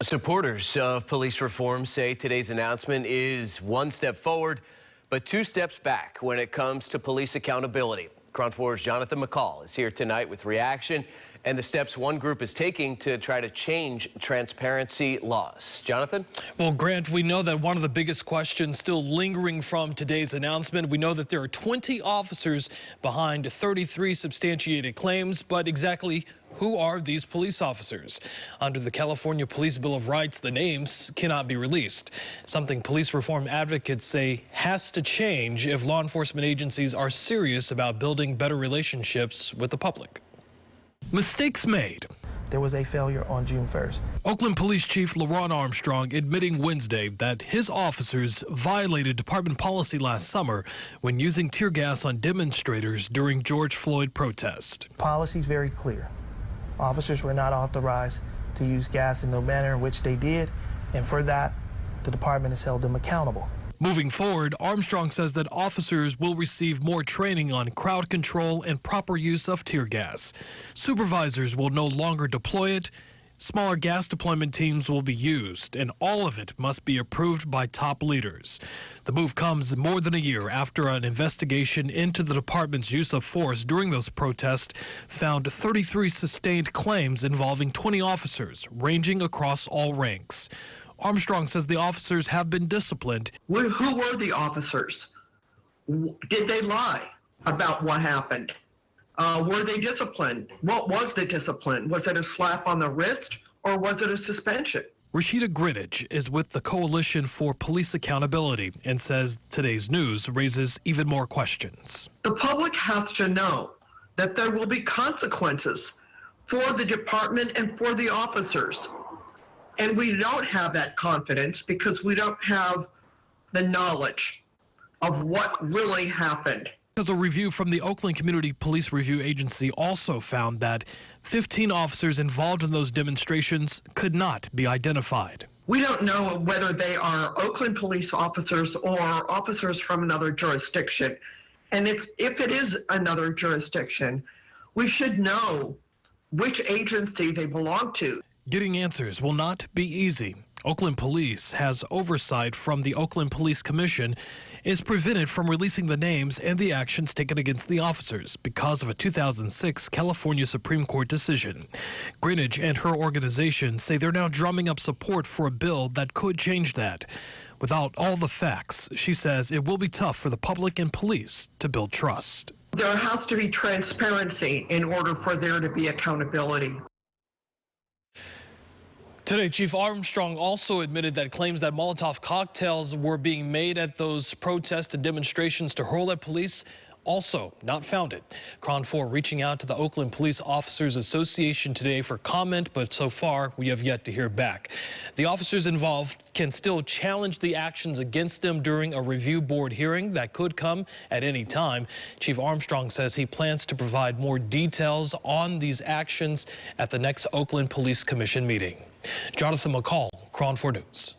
Supporters of police reform say today's announcement is one step forward, but two steps back when it comes to police accountability. KRON 4's Jonathan McCall is here tonight with reaction and the steps one group is taking to try to change transparency laws. Jonathan? Well, Grant, we know that one of the biggest questions still lingering from today's announcement, we know that there are 20 officers behind 33 substantiated claims, but exactly who are these police officers? Under the California Police Bill of Rights, the names cannot be released. Something police reform advocates say has to change if law enforcement agencies are serious about building better relationships with the public. Mistakes made. There was a failure on June 1st. Oakland Police Chief LaRon Armstrong admitting Wednesday that his officers violated department policy last summer when using tear gas on demonstrators during George Floyd protest. Policy is very clear. Officers were not authorized to use gas in the manner in which they did, and for that, the department has held them accountable. Moving forward, Armstrong says that officers will receive more training on crowd control and proper use of tear gas. Supervisors will no longer deploy it. Smaller gas deployment teams will be used, and all of it must be approved by top leaders. The move comes more than a year after an investigation into the department's use of force during those protests found 33 sustained claims involving 20 officers, ranging across all ranks. Armstrong says the officers have been disciplined. Who were the officers? Did they lie about what happened? Were they disciplined? What was the discipline? Was it a slap on the wrist or was it a suspension? Rashida Greenidge is with the Coalition for Police Accountability and says today's news raises even more questions. The public has to know that there will be consequences for the department and for the officers. And we don't have that confidence because we don't have the knowledge of what really happened. Because a review from the Oakland Community Police Review Agency also found that 15 officers involved in those demonstrations could not be identified. We don't know whether they are Oakland police officers or officers from another jurisdiction. And if it is another jurisdiction, we should know which agency they belong to. Getting answers will not be easy. Oakland Police has oversight from the Oakland Police Commission, is prevented from releasing the names and the actions taken against the officers because of a 2006 California Supreme Court decision. Greenidge and her organization say they're now drumming up support for a bill that could change that. Without all the facts, she says it will be tough for the public and police to build trust. There has to be transparency in order for there to be accountability. Today, Chief Armstrong also admitted that claims that Molotov cocktails were being made at those protests and demonstrations to hurl at police also not founded. KRON 4 reaching out to the Oakland Police Officers Association today for comment, but so far we have yet to hear back. The officers involved can still challenge the actions against them during a review board hearing that could come at any time. Chief Armstrong says he plans to provide more details on these actions at the next Oakland Police Commission meeting. Jonathan McCall, KRON 4 News.